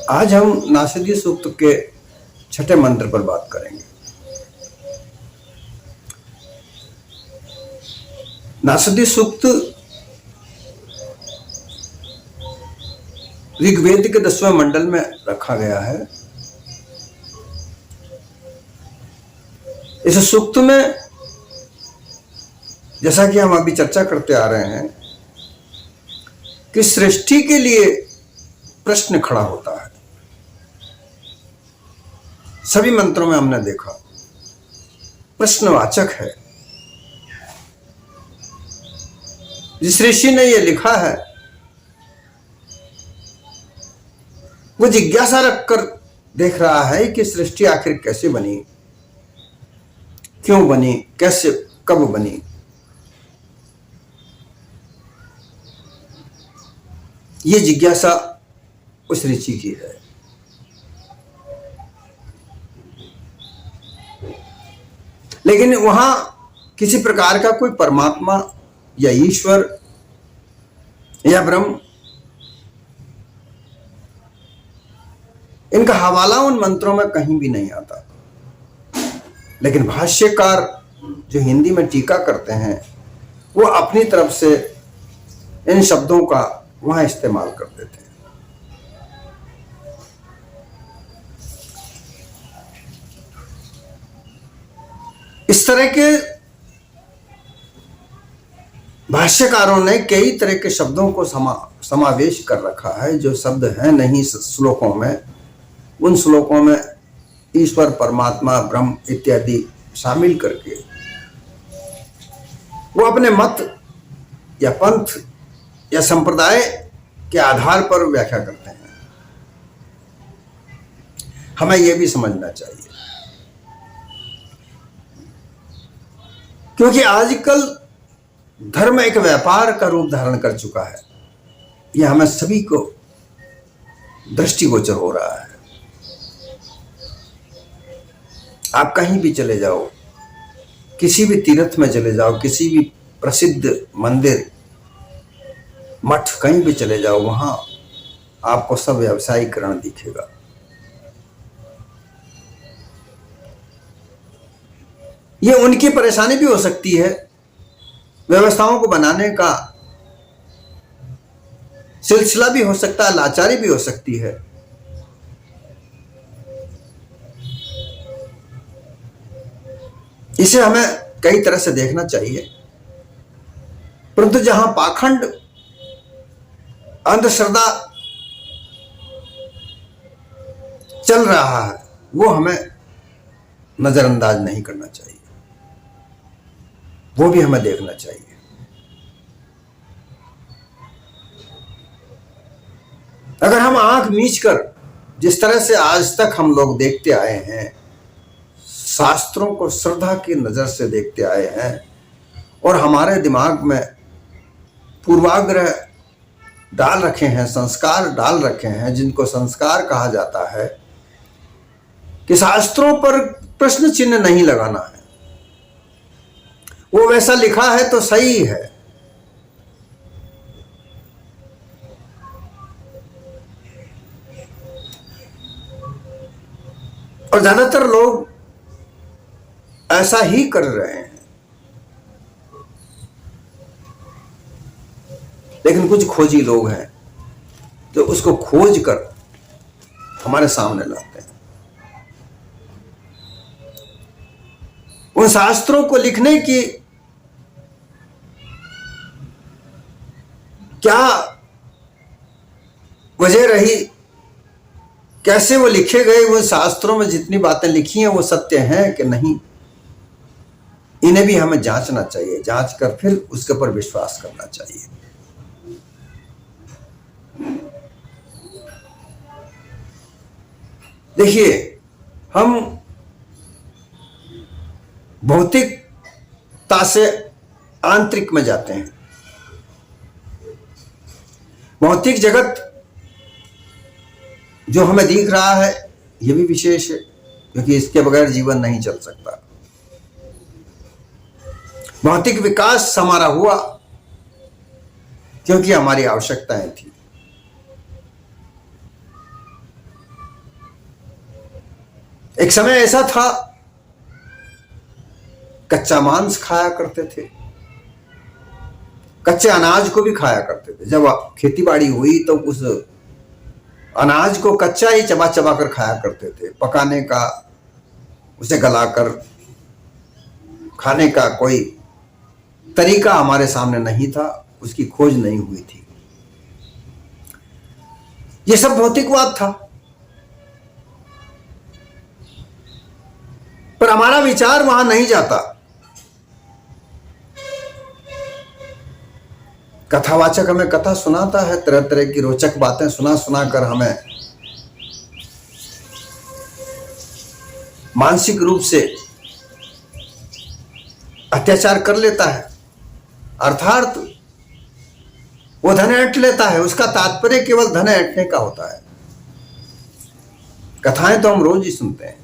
आज हम नासदी सूक्त के छठे मंत्र पर बात करेंगे। नासदी सूक्त ऋग्वेद के 10वें मंडल में रखा गया है। इस सूक्त में जैसा कि हम अभी चर्चा करते आ रहे हैं कि सृष्टि के लिए प्रश्न खड़ा होता है। सभी मंत्रों में हमने देखा प्रश्नवाचक है। जिस ऋषि ने यह लिखा है वो जिज्ञासा रखकर देख रहा है कि सृष्टि आखिर कैसे बनी, क्यों बनी, कैसे, कब बनी। ये जिज्ञासा उस ऋषि की है। लेकिन वहां किसी प्रकार का कोई परमात्मा या ईश्वर या ब्रह्म, इनका हवाला उन मंत्रों में कहीं भी नहीं आता। लेकिन भाष्यकार जो हिंदी में टीका करते हैं वो अपनी तरफ से इन शब्दों का वहां इस्तेमाल कर देते हैं। इस तरह के भाष्यकारों ने कई तरह के शब्दों को समावेश कर रखा है। जो शब्द हैं नहीं श्लोकों में, उन श्लोकों में ईश्वर, परमात्मा, ब्रह्म इत्यादि शामिल करके वो अपने मत या पंथ या संप्रदाय के आधार पर व्याख्या करते हैं। हमें यह भी समझना चाहिए क्योंकि आजकल धर्म एक व्यापार का रूप धारण कर चुका है। यह हमें सभी को दृष्टिगोचर हो रहा है। आप कहीं भी चले जाओ, किसी भी तीर्थ में चले जाओ, किसी भी प्रसिद्ध मंदिर, मठ, कहीं भी चले जाओ, वहां आपको सब व्यावसायीकरण दिखेगा। ये उनकी परेशानी भी हो सकती है। व्यवस्थाओं को बनाने का सिलसिला भी हो सकता है, लाचारी भी हो सकती है। इसे हमें कई तरह से देखना चाहिए। परंतु जहां पाखंड, अंधश्रद्धा चल रहा है वो हमें नजरअंदाज नहीं करना चाहिए, वो भी हमें देखना चाहिए। अगर हम आंख मीचकर जिस तरह से आज तक हम लोग देखते आए हैं, शास्त्रों को श्रद्धा की नजर से देखते आए हैं और हमारे दिमाग में पूर्वाग्रह डाल रखे हैं, संस्कार डाल रखे हैं, जिनको संस्कार कहा जाता है कि शास्त्रों पर प्रश्न चिन्ह नहीं लगाना है। वो वैसा लिखा है तो सही है। और ज्यादातर लोग ऐसा ही कर रहे हैं। लेकिन कुछ खोजी लोग हैं जो उसको खोज कर हमारे सामने लाते हैं। उन शास्त्रों को लिखने की क्या वजह रही, कैसे वो लिखे गए, वो शास्त्रों में जितनी बातें लिखी हैं वो सत्य हैं कि नहीं, इन्हें भी हमें जांचना चाहिए। जांच कर फिर उसके ऊपर विश्वास करना चाहिए। देखिए, हम भौतिकता से आंतरिक में जाते हैं। भौतिक जगत जो हमें दिख रहा है यह भी विशेष है, क्योंकि इसके बगैर जीवन नहीं चल सकता। भौतिक विकास हमारा हुआ क्योंकि हमारी आवश्यकताएं थी। एक समय ऐसा था, कच्चा मांस खाया करते थे, कच्चे अनाज को भी खाया करते थे। जब खेती बाड़ी हुई तो उस अनाज को कच्चा ही चबा चबा कर खाया करते थे। पकाने का, उसे गलाकर खाने का कोई तरीका हमारे सामने नहीं था, उसकी खोज नहीं हुई थी। ये सब भौतिकवाद था। पर हमारा विचार वहां नहीं जाता। कथावाचक हमें कथा सुनाता है, तरह तरह की रोचक बातें सुना सुना कर हमें मानसिक रूप से अत्याचार कर लेता है, अर्थात वो धन ऐंठ लेता है। उसका तात्पर्य केवल धन ऐंठने का होता है। कथाएं तो हम रोज ही सुनते हैं।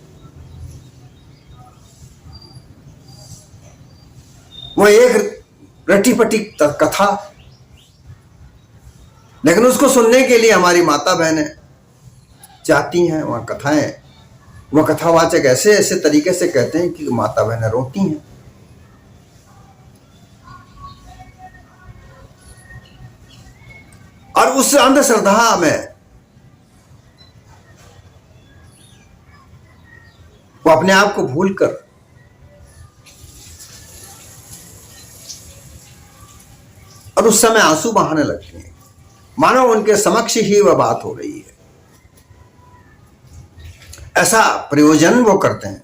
वो एक रटी पटी कथा, लेकिन उसको सुनने के लिए हमारी माता बहनें जाती हैं वहां कथाएं। वह कथावाचक ऐसे ऐसे तरीके से कहते हैं कि माता बहनें रोती हैं। और उस अंधश्रद्धा में वो अपने आप को भूलकर और उस समय आंसू बहाने लगते हैं, मानो उनके समक्ष ही वह बात हो रही है। ऐसा प्रयोजन वो करते हैं।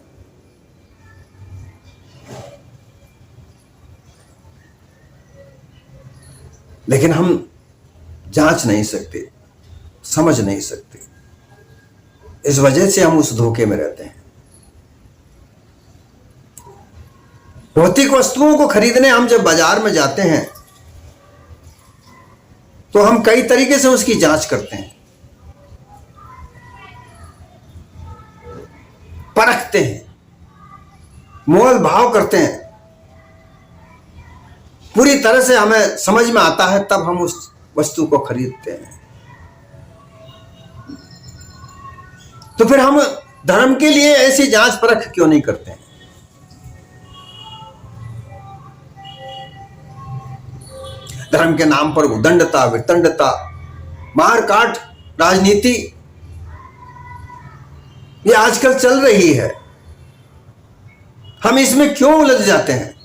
लेकिन हम जांच नहीं सकते, समझ नहीं सकते। इस वजह से हम उस धोखे में रहते हैं। भौतिक वस्तुओं को खरीदने हम जब बाजार में जाते हैं तो हम कई तरीके से उसकी जांच करते हैं, परखते हैं, मोल भाव करते हैं। पूरी तरह से हमें समझ में आता है, तब हम उस वस्तु को खरीदते हैं। तो फिर हम धर्म के लिए ऐसी जांच परख क्यों नहीं करते हैं? धर्म के नाम पर उदंडता, वितंडता, मारकाट, राजनीति ये आजकल चल रही है। हम इसमें क्यों उलझ जाते हैं?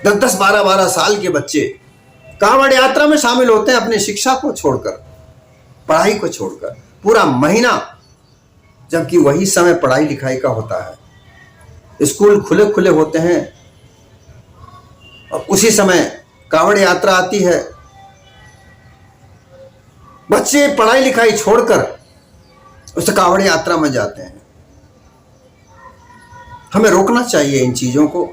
दस 10-12 साल के बच्चे कांवड़ यात्रा में शामिल होते हैं, अपनी शिक्षा को छोड़कर, पढ़ाई को छोड़कर, पूरा महीना, जबकि वही समय पढ़ाई लिखाई का होता है। स्कूल खुले खुले होते हैं और उसी समय कांवड़ यात्रा आती है। बच्चे पढ़ाई लिखाई छोड़कर उस कांवड़ यात्रा में जाते हैं। हमें रोकना चाहिए इन चीजों को।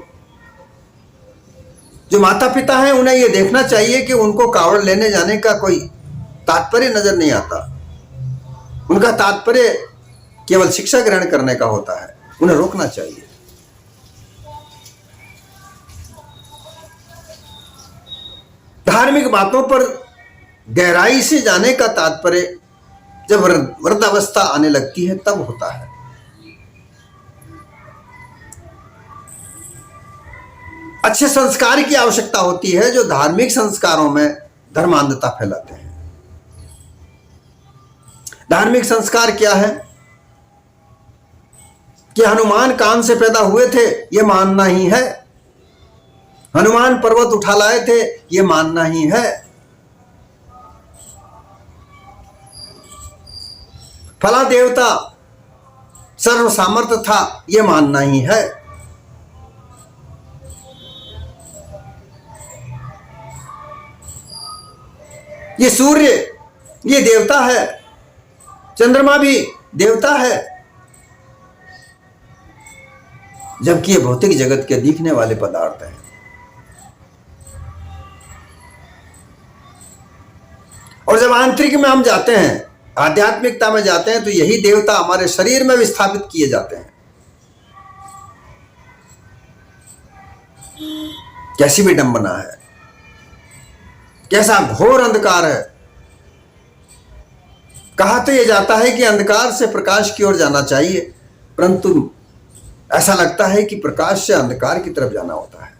जो माता पिता हैं उन्हें यह देखना चाहिए कि उनको कांवड़ लेने जाने का कोई तात्पर्य नजर नहीं आता। उनका तात्पर्य केवल शिक्षा ग्रहण करने का होता है। उन्हें रोकना चाहिए। धार्मिक बातों पर गहराई से जाने का तात्पर्य जब वृद्धावस्था आने लगती है तब होता है। अच्छे संस्कार की आवश्यकता होती है जो धार्मिक संस्कारों में धर्मांधता फैलाते हैं। धार्मिक संस्कार क्या है कि हनुमान कान से पैदा हुए थे, यह मानना ही है। हनुमान पर्वत उठा लाए थे, यह मानना ही है। फला देवता सर्व सामर्थ्य था, यह मानना ही है। ये सूर्य ये देवता है, चंद्रमा भी देवता है, जबकि ये भौतिक जगत के दिखने वाले पदार्थ हैं। और जब आंतरिक में हम जाते हैं, आध्यात्मिकता में जाते हैं, तो यही देवता हमारे शरीर में विस्थापित किए जाते हैं। कैसी विडंबना है, कैसा घोर अंधकार है। कहा तो यह जाता है कि अंधकार से प्रकाश की ओर जाना चाहिए, परंतु ऐसा लगता है कि प्रकाश से अंधकार की तरफ जाना होता है।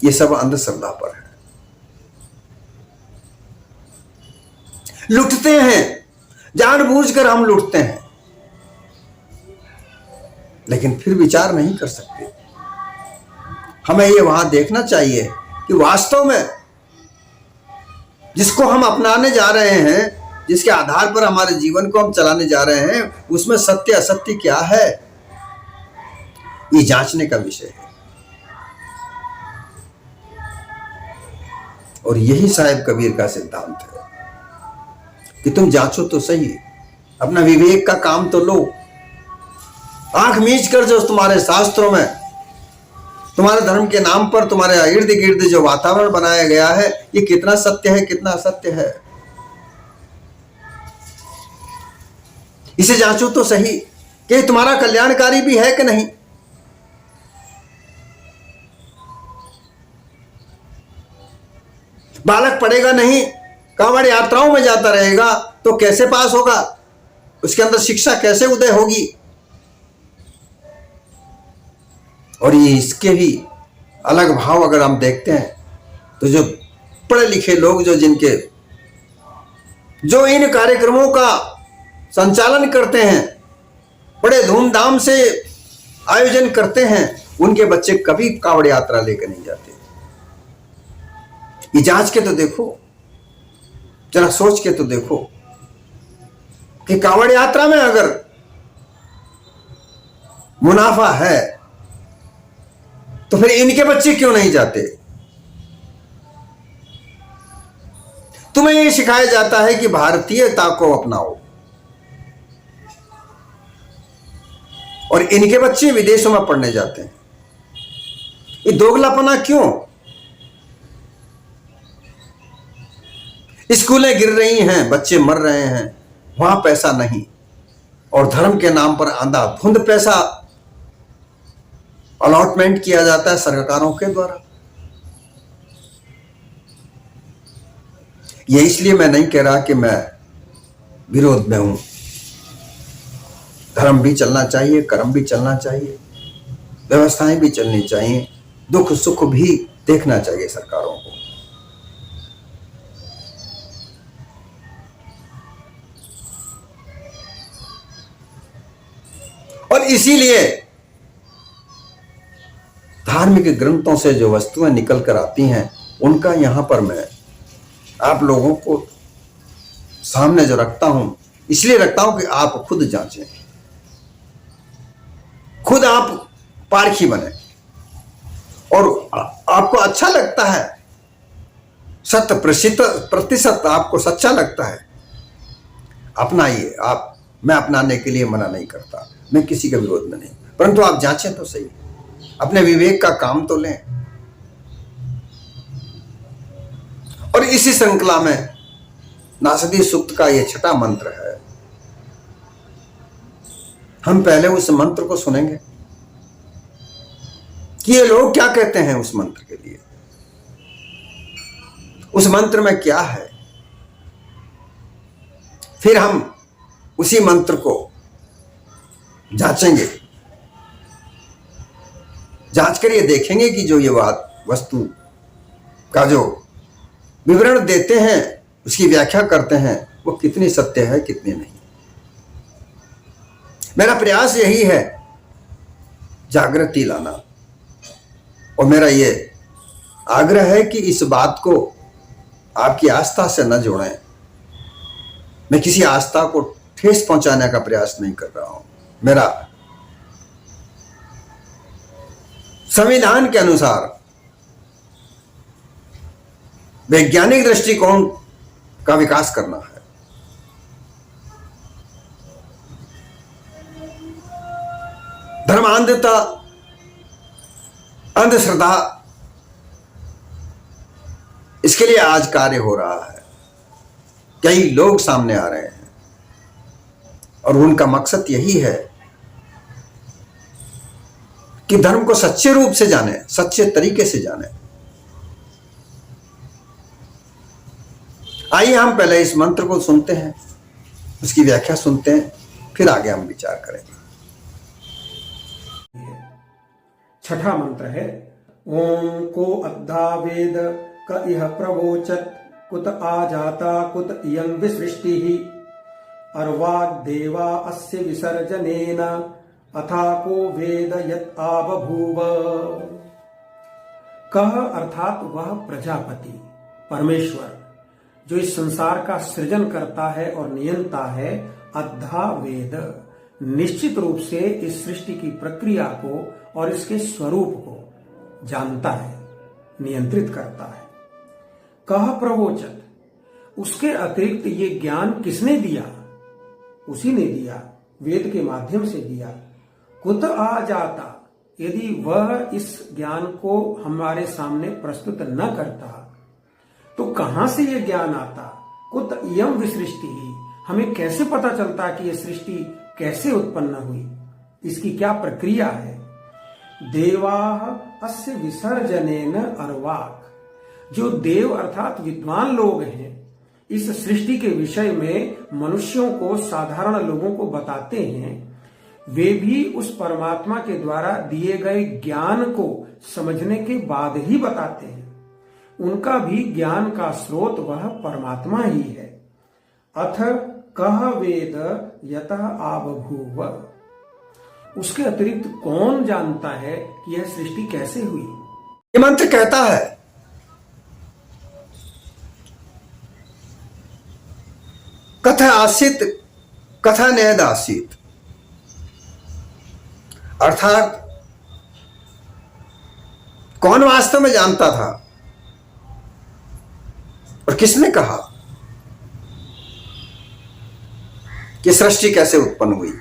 यह सब अंधश्रद्धा पर है। लुटते हैं, जानबूझकर हम लुटते हैं, लेकिन फिर विचार नहीं कर सकते। हमें ये वहां देखना चाहिए कि वास्तव में जिसको हम अपनाने जा रहे हैं, जिसके आधार पर हमारे जीवन को हम चलाने जा रहे हैं, उसमें सत्य असत्य क्या है, ये जांचने का विषय है। और यही साहिब कबीर का सिद्धांत है कि तुम जांचो तो सही, अपना विवेक का काम तो लो। आंख मीच कर जो तुम्हारे शास्त्रों में तुम्हारे धर्म के नाम पर तुम्हारे इर्द गिर्द जो वातावरण बनाया गया है, ये कितना सत्य है, कितना असत्य है, इसे जांचो तो सही कि तुम्हारा कल्याणकारी भी है कि नहीं। बालक पढ़ेगा नहीं, कांवड़ यात्राओं में जाता रहेगा तो कैसे पास होगा, उसके अंदर शिक्षा कैसे उदय होगी। और ये इसके भी अलग भाव अगर हम देखते हैं तो जो पढ़े लिखे लोग जो इन कार्यक्रमों का संचालन करते हैं, बड़े धूमधाम से आयोजन करते हैं, उनके बच्चे कभी कांवड़ यात्रा लेकर नहीं जाते। ये जांच के तो देखो, जरा सोच के तो देखो कि कांवड़ यात्रा में अगर मुनाफा है तो फिर इनके बच्चे क्यों नहीं जाते। तुम्हें यह सिखाया जाता है कि भारतीयता को अपनाओ, और इनके बच्चे विदेशों में पढ़ने जाते हैं। ये दोगलापना क्यों। स्कूलें गिर रही हैं, बच्चे मर रहे हैं, वहां पैसा नहीं, और धर्म के नाम पर अंधाधुंध पैसा अलॉटमेंट किया जाता है सरकारों के द्वारा। ये इसलिए मैं नहीं कह रहा कि मैं विरोध में हूं। धर्म भी चलना चाहिए, कर्म भी चलना चाहिए, व्यवस्थाएं भी चलनी चाहिए, दुख सुख भी देखना चाहिए सरकारों को। और इसीलिए धार्मिक ग्रंथों से जो वस्तुएं निकल कर आती हैं, उनका यहां पर मैं आप लोगों को सामने जो रखता हूं, इसलिए रखता हूं कि आप खुद जांचें, खुद आप पारखी बने, और आपको अच्छा लगता है, 100% आपको सच्चा लगता है, अपनाइए आप। मैं अपनाने के लिए मना नहीं करता, मैं किसी के विरोध में नहीं, परंतु आप जांचें तो सही, अपने विवेक का काम तो लें। और इसी श्रृंखला में नासदी सूक्त का यह 6वां मंत्र है। हम पहले उस मंत्र को सुनेंगे कि ये लोग क्या कहते हैं उस मंत्र के लिए, उस मंत्र में क्या है। फिर हम उसी मंत्र को जांचेंगे, जांच कर ये देखेंगे कि जो ये वस्तु का जो विवरण देते हैं, उसकी व्याख्या करते हैं, वो कितनी सत्य है, कितनी नहीं। मेरा प्रयास यही है, जागृति लाना, और मेरा ये आग्रह है कि इस बात को आपकी आस्था से न जोड़ें। मैं किसी आस्था को ठेस पहुंचाने का प्रयास नहीं कर रहा हूं। मेरा संविधान के अनुसार वैज्ञानिक दृष्टिकोण का विकास करना है। धर्मांधता, अंधश्रद्धा, इसके लिए आज कार्य हो रहा है। कई लोग सामने आ रहे हैं और उनका मकसद यही है कि धर्म को सच्चे रूप से जाने, सच्चे तरीके से जाने, आइए हम पहले इस मंत्र को सुनते हैं, उसकी व्याख्या सुनते हैं, फिर आगे हम विचार करेंगे। छठा मंत्र है ओम को अद्धा वेद क इह प्रवोचत कुत आजाता कुत इयं विसृष्टिः अर्वाग् देवा अस्य विसर्जनेन अथा को वेद यत् आबभूव। कह अर्थात वह प्रजापति परमेश्वर जो इस संसार का सृजन करता है और नियंता है, अद्धा वेद निश्चित रूप से इस सृष्टि की प्रक्रिया को और इसके स्वरूप को जानता है, नियंत्रित करता है। कह प्रवोचत, उसके अतिरिक्त ये ज्ञान किसने दिया? उसी ने दिया, वेद के माध्यम से दिया। कुत आ जाता, यदि वह इस ज्ञान को हमारे सामने प्रस्तुत न करता तो कहां से यह ज्ञान आता? कुत इयं विसृष्टि, हमें कैसे पता चलता कि यह सृष्टि कैसे उत्पन्न हुई, इसकी क्या प्रक्रिया है? देवाः अस्य विसर्जनेन अर्वाक्, जो देव अर्थात विद्वान लोग हैं इस सृष्टि के विषय में मनुष्यों को, साधारण लोगों को बताते हैं, वे भी उस परमात्मा के द्वारा दिए गए ज्ञान को समझने के बाद ही बताते हैं। उनका भी ज्ञान का स्रोत वह परमात्मा ही है। अथ कह वेद यतः आबभूव, उसके अतिरिक्त कौन जानता है कि यह सृष्टि कैसे हुई? ये मंत्र कहता है कथा आसित कथा नेद आसित, अर्थात कौन वास्तव में जानता था और किसने कहा कि सृष्टि कैसे उत्पन्न हुई?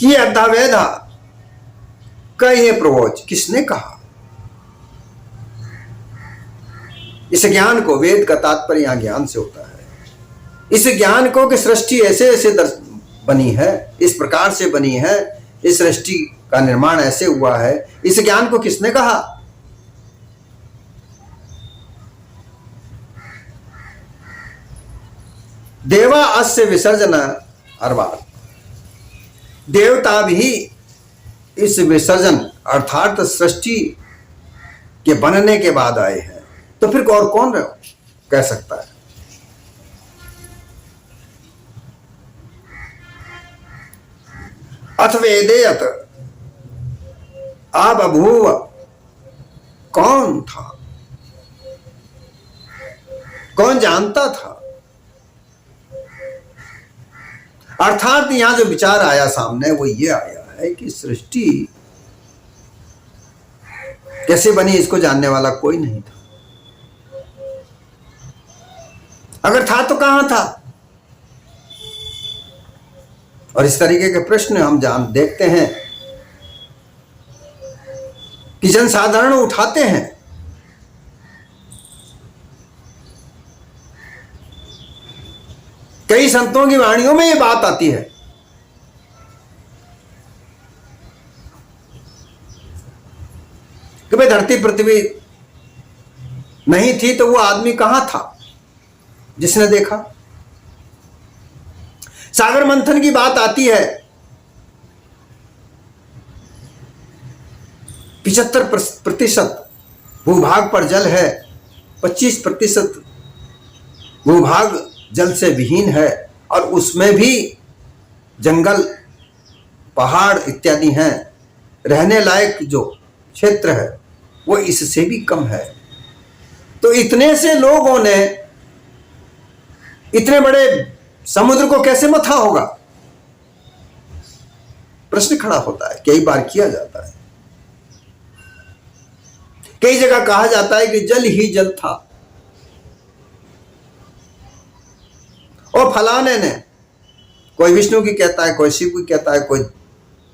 कि अद्धावेदा कहे प्रवोच, किसने कहा? इस ज्ञान को, वेद का तात्पर्य यहां ज्ञान से होता है, इस ज्ञान को कि सृष्टि ऐसे ऐसे बनी है, इस प्रकार से बनी है, इस सृष्टि का निर्माण ऐसे हुआ है, इस ज्ञान को किसने कहा? देवा अस्य विसर्जन अर्वाक्, देवता भी इस विसर्जन अर्थात सृष्टि के बनने के बाद आए हैं, तो फिर और कौन कह सकता है? अथ वेदेयत आबभूव, कौन था, कौन जानता था? अर्थात यहां जो विचार आया सामने वो ये आया है कि सृष्टि कैसे बनी इसको जानने वाला कोई नहीं था। अगर था तो कहां था? और इस तरीके के प्रश्न हम देखते हैं कि जनसाधारण उठाते हैं। कई संतों की वाणियों में ये बात आती है कि भाई धरती पृथ्वी नहीं थी तो वो आदमी कहां था जिसने देखा? सागर मंथन की बात आती है, 75% भूभाग पर जल है, 25% भूभाग जल से विहीन है, और उसमें भी जंगल, पहाड़ इत्यादि हैं। रहने लायक जो क्षेत्र है वो इससे भी कम है। तो इतने से लोगों ने इतने बड़े समुद्र को कैसे मथा होगा? प्रश्न खड़ा होता है। कई बार किया जाता है, कई जगह कहा जाता है कि जल ही जल था, और फलाने ने, कोई विष्णु की कहता है, कोई शिव की कहता है, कोई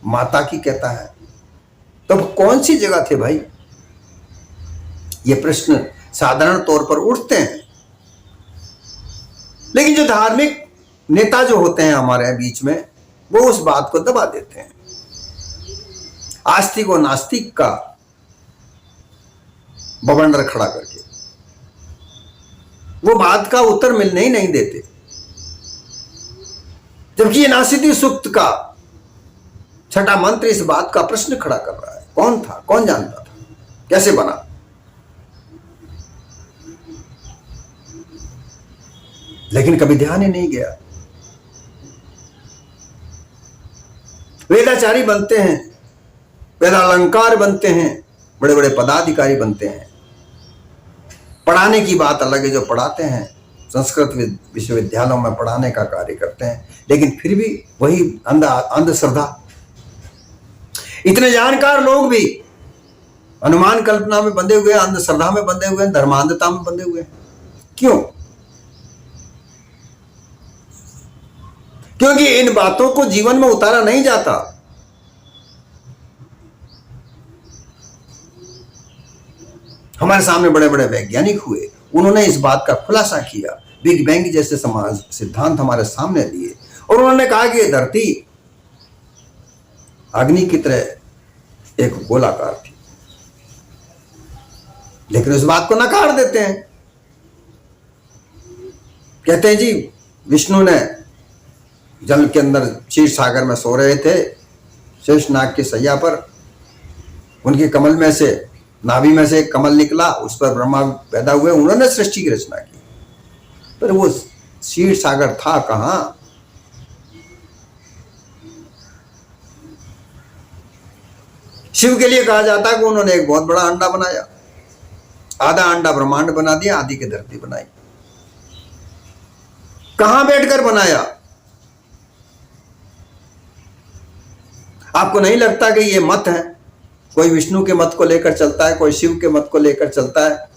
माता की कहता है। तो कौन सी जगह थे भाई? ये प्रश्न साधारण तौर पर उठते हैं। लेकिन जो धार्मिक नेता जो होते हैं हमारे बीच में, वो उस बात को दबा देते हैं। आस्तिक और नास्तिक का बवंडर खड़ा करके। वो बात का उत्तर मिलने ही नहीं देते, जबकि ये नासिदी सूक्त का छठा मंत्र इस बात का प्रश्न खड़ा कर रहा है। कौन था, कौन जानता था, कैसे बना? लेकिन कभी ध्यान ही नहीं गया। वेदाचारी बनते हैं, वेदालंकार बनते हैं, बड़े बड़े पदाधिकारी बनते हैं। पढ़ाने की बात अलग है, जो पढ़ाते हैं संस्कृत विश्वविद्यालयों में पढ़ाने का कार्य करते हैं, लेकिन फिर भी वही अंधश्रद्धा। इतने जानकार लोग भी अनुमान कल्पना में बंधे हुए, अंधश्रद्धा में बंधे हुए, धर्मांधता में बंधे हुए। क्यों? क्योंकि इन बातों को जीवन में उतारा नहीं जाता। हमारे सामने बड़े बड़े वैज्ञानिक हुए, उन्होंने इस बात का खुलासा किया, बिग बैंग जैसे समाज सिद्धांत हमारे सामने दिए, और उन्होंने कहा कि यह धरती अग्नि की तरह एक गोलाकार थी। लेकिन उस बात को नकार देते हैं। कहते हैं जी विष्णु ने जल के अंदर क्षीर सागर में सो रहे थे, शेषनाग की सैया पर, उनके कमल में से, नाभि में से एक कमल निकला, उस पर ब्रह्मा पैदा हुए, उन्होंने सृष्टि की रचना की। पर वो क्षीर सागर था कहां? शिव के लिए कहा जाता है कि उन्होंने एक बहुत बड़ा अंडा बनाया, आधा अंडा ब्रह्मांड बना दिया, आधी की धरती बनाई। कहां बैठकर बनाया? आपको नहीं लगता कि ये मत है? कोई विष्णु के मत को लेकर चलता है, कोई शिव के मत को लेकर चलता है,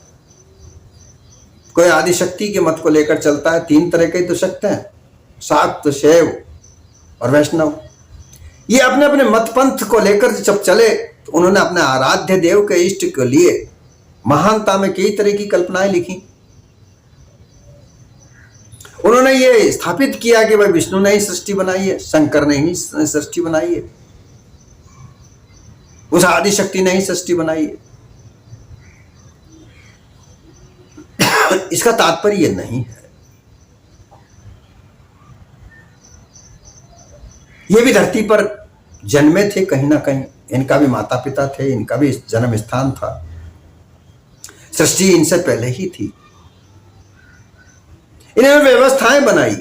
कोई आदि शक्ति के मत को लेकर चलता है। तीन तरह के तो शक्त हैं, शाक्त, शैव और वैष्णव। ये अपने अपने मत पंथ को लेकर जब चले तो उन्होंने अपने आराध्य देव के इष्ट के लिए महानता में कई तरह की कल्पनाएं लिखी। उन्होंने ये स्थापित किया कि भाई विष्णु ने ही सृष्टि बनाई है, शंकर ने ही सृष्टि बनाई है, उस आदि शक्ति ने ही सृष्टि बनाई है। इसका तात्पर्य यह नहीं है। ये भी धरती पर जन्मे थे कहीं ना कहीं, इनका भी माता पिता थे, इनका भी जन्म स्थान था, सृष्टि इनसे पहले ही थी। इन्होंने व्यवस्थाएं बनाई,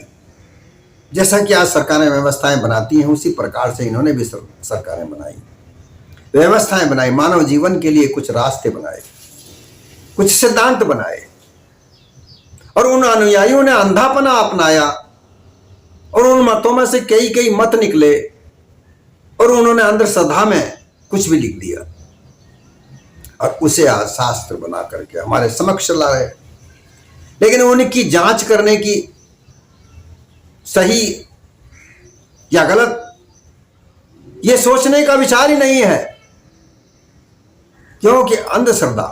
जैसा कि आज सरकारें व्यवस्थाएं बनाती हैं, उसी प्रकार से इन्होंने भी सरकारें बनाई, व्यवस्थाएं बनाई, मानव जीवन के लिए कुछ रास्ते बनाए, कुछ सिद्धांत बनाए, और उन अनुयायियों ने अंधापना अपनाया, और उन मतों में से कई कई मत निकले, और उन्होंने अंधश्रद्धा में कुछ भी लिख दिया, और उसे आज शास्त्र बना करके हमारे समक्ष लाए। लेकिन उनकी जांच करने की सही या गलत ये सोचने का विचार ही नहीं है, क्योंकि अंधश्रद्धा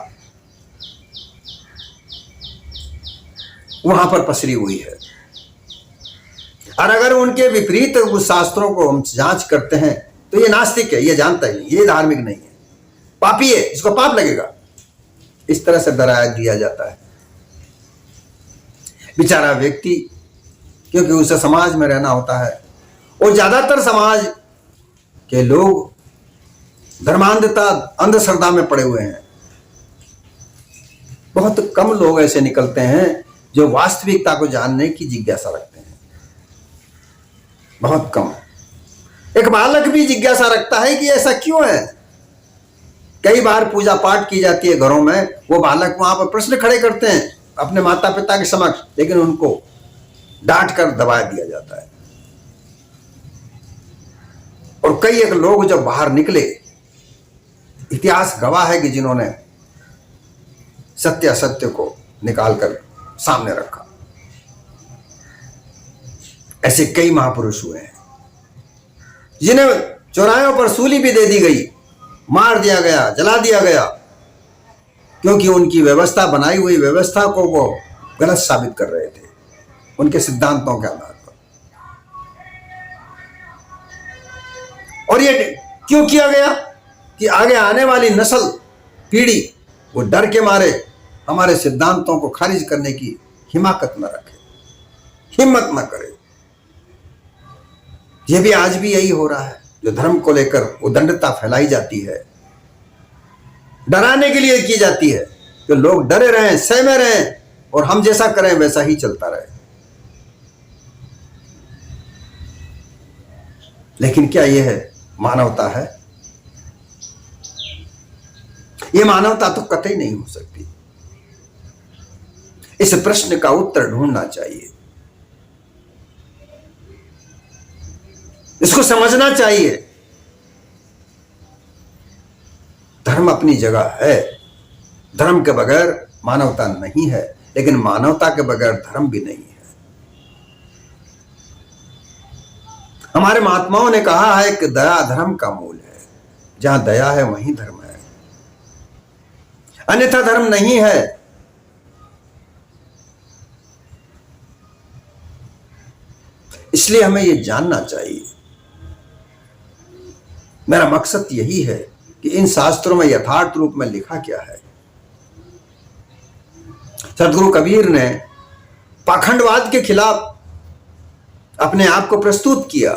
वहां पर पसरी हुई है। और अगर उनके विपरीत उस शास्त्रों को हम जांच करते हैं तो ये नास्तिक है, ये जानता ही नहीं, ये धार्मिक नहीं है, पापी है, इसको पाप लगेगा, इस तरह से डराया दिया जाता है बेचारा व्यक्ति, क्योंकि उसे समाज में रहना होता है। और ज्यादातर समाज के लोग धर्मांधता, अंधश्रद्धा में पड़े हुए हैं। बहुत कम लोग ऐसे निकलते हैं जो वास्तविकता को जानने की जिज्ञासा रखते हैं, बहुत कम। एक बालक भी जिज्ञासा रखता है कि ऐसा क्यों है। कई बार पूजा पाठ की जाती है घरों में, वो बालक वहां पर प्रश्न खड़े करते हैं अपने माता पिता के समक्ष, लेकिन उनको डांट कर दबा दिया जाता है। और कई एक लोग जब बाहर निकले, इतिहास गवाह है कि जिन्होंने सत्य असत्य को निकालकर सामने रखा, ऐसे कई महापुरुष हुए हैं जिन्हें चौराहों पर सूली भी दे दी गई, मार दिया गया, जला दिया गया, क्योंकि उनकी व्यवस्था, बनाई हुई व्यवस्था को वो गलत साबित कर रहे थे उनके सिद्धांतों के आधार पर। और ये क्यों किया गया कि आगे आने वाली नस्ल, पीढ़ी वो डर के मारे हमारे सिद्धांतों को खारिज करने की हिम्मत न रखे, हिम्मत न करे। ये भी आज भी यही हो रहा है, जो धर्म को लेकर उदंडता फैलाई जाती है, डराने के लिए की जाती है, कि लोग डरे रहें, सहमे रहें और हम जैसा करें वैसा ही चलता रहे। लेकिन क्या यह मानवता है? यह मानवता तो कतई नहीं हो सकती। इस प्रश्न का उत्तर ढूंढना चाहिए, इसको समझना चाहिए। धर्म अपनी जगह है, धर्म के बगैर मानवता नहीं है, लेकिन मानवता के बगैर धर्म भी नहीं है। हमारे महात्माओं ने कहा है कि दया धर्म का मूल है, जहां दया है वहीं धर्म है, अन्यथा धर्म नहीं है। इसलिए हमें यह जानना चाहिए। मेरा मकसद यही है कि इन शास्त्रों में यथार्थ रूप में लिखा क्या है। सदगुरु कबीर ने पाखंडवाद के खिलाफ अपने आप को प्रस्तुत किया।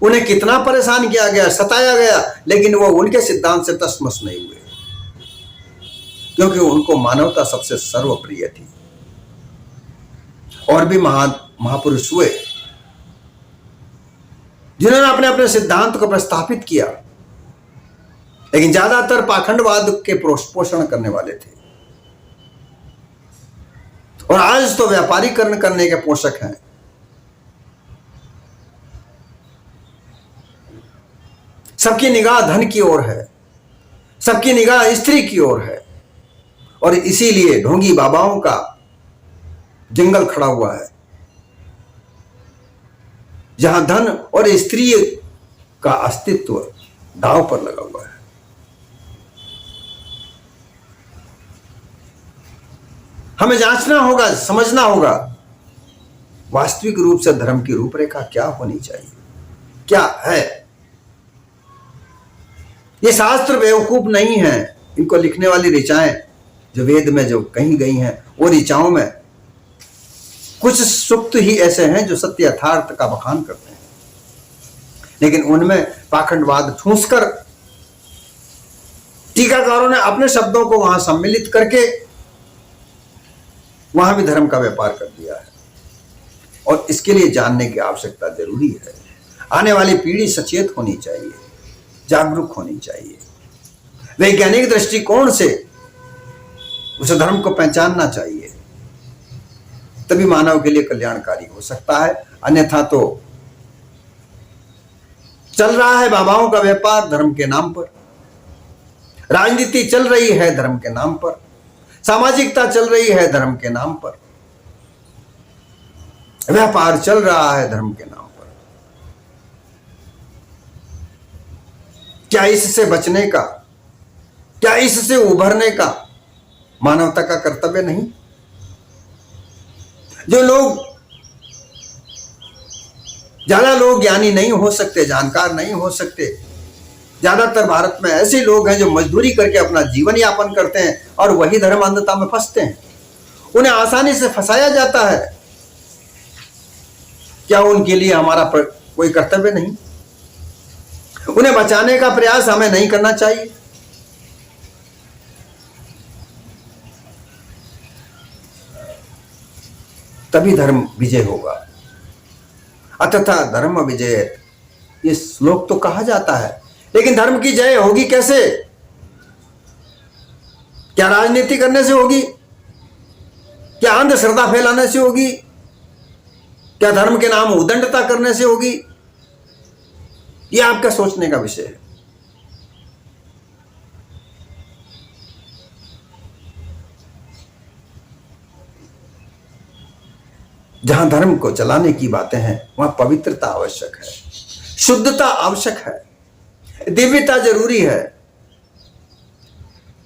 उन्हें कितना परेशान किया गया, सताया गया, लेकिन वो उनके सिद्धांत से तसमस नहीं हुए, क्योंकि उनको मानवता सबसे सर्वप्रिय थी। और भी महापुरुष हुए जिन्होंने अपने अपने सिद्धांत को प्रस्थापित किया, लेकिन ज्यादातर पाखंडवाद के पोषण करने वाले थे, और आज तो व्यापारीकरण करने के पोषक हैं। सबकी निगाह धन की ओर है, सबकी निगाह स्त्री की ओर है, और इसीलिए ढोंगी बाबाओं का जंगल खड़ा हुआ है, जहां धन और स्त्री का अस्तित्व दांव पर लगा हुआ है। हमें जांचना होगा, समझना होगा वास्तविक रूप से धर्म की रूपरेखा क्या होनी चाहिए, क्या है। ये शास्त्र बेवकूफ नहीं है। इनको लिखने वाली ऋचाएं जो वेद में जो कही गई हैं, वो ऋचाओं में कुछ सूक्त ही ऐसे हैं जो सत्य यथार्थ का बखान करते हैं, लेकिन उनमें पाखंडवाद ठूंसकर टीकाकारों ने अपने शब्दों को वहां सम्मिलित करके वहां भी धर्म का व्यापार कर दिया है। और इसके लिए जानने की आवश्यकता जरूरी है। आने वाली पीढ़ी सचेत होनी चाहिए, जागरूक होनी चाहिए, वैज्ञानिक दृष्टिकोण से उस धर्म को पहचानना चाहिए, तभी मानव के लिए कल्याणकारी हो सकता है। अन्यथा तो चल रहा है बाबाओं का व्यापार धर्म के नाम पर, राजनीति चल रही है धर्म के नाम पर, सामाजिकता चल रही है धर्म के नाम पर, व्यापार चल रहा है धर्म के नाम पर। क्या इससे बचने का, क्या इससे उभरने का मानवता का कर्तव्य नहीं? जो लोग, ज्यादा लोग ज्ञानी नहीं हो सकते, जानकार नहीं हो सकते। ज्यादातर भारत में ऐसे लोग हैं जो मजदूरी करके अपना जीवन यापन करते हैं और वही धर्म अंधता में फंसते हैं। उन्हें आसानी से फंसाया जाता है। क्या उनके लिए हमारा कोई कर्तव्य नहीं? उन्हें बचाने का प्रयास हमें नहीं करना चाहिए? तभी धर्म विजय होगा। अतः धर्म विजय, ये श्लोक तो कहा जाता है, लेकिन धर्म की जय होगी कैसे? क्या राजनीति करने से होगी? क्या अंधश्रद्धा फैलाने से होगी? क्या धर्म के नाम उदंडता करने से होगी? यह आपका सोचने का विषय है। जहां धर्म को चलाने की बातें हैं, वहां पवित्रता आवश्यक है, शुद्धता आवश्यक है, दिव्यता जरूरी है।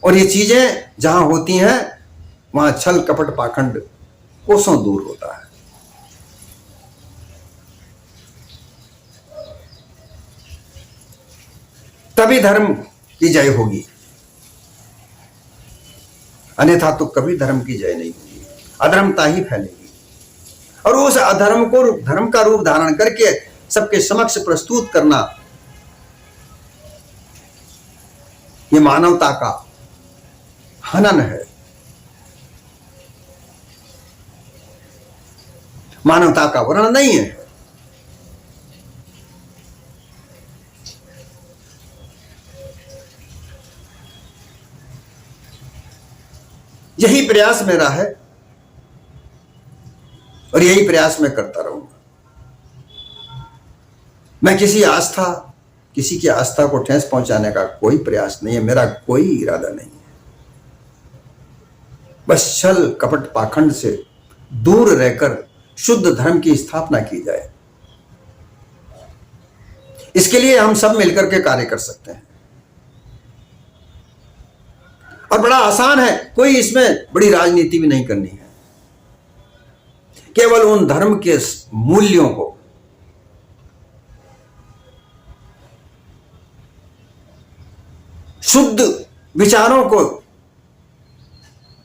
और ये चीजें जहां होती हैं, वहां छल कपट पाखंड कोसों दूर होता है। तभी धर्म की जय होगी। अन्यथा तो कभी धर्म की जय नहीं होगी, अधर्मता ही फैलेगी। और उस अधर्म को धर्म का रूप धारण करके सबके समक्ष प्रस्तुत करना, ये मानवता का हनन है, मानवता का वर्णन नहीं है। यही प्रयास मेरा है और यही प्रयास मैं करता रहूंगा। मैं किसी की आस्था को ठेस पहुंचाने का कोई प्रयास नहीं है, मेरा कोई इरादा नहीं है। बस छल कपट पाखंड से दूर रहकर शुद्ध धर्म की स्थापना की जाए, इसके लिए हम सब मिलकर के कार्य कर सकते हैं। और बड़ा आसान है, कोई इसमें बड़ी राजनीति भी नहीं करनी है। केवल उन धर्म के मूल्यों को, शुद्ध विचारों को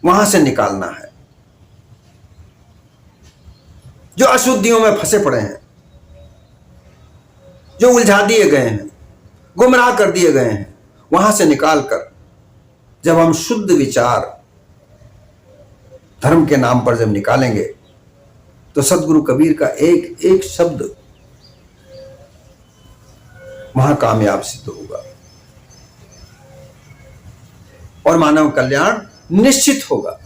वहां से निकालना है। जो अशुद्धियों में फंसे पड़े हैं, जो उलझा दिए गए हैं, गुमराह कर दिए गए हैं, वहां से निकालकर जब हम शुद्ध विचार धर्म के नाम पर जब निकालेंगे तो सदगुरु कबीर का एक एक शब्द वहां कामयाब सिद्ध होगा और मानव कल्याण निश्चित होगा।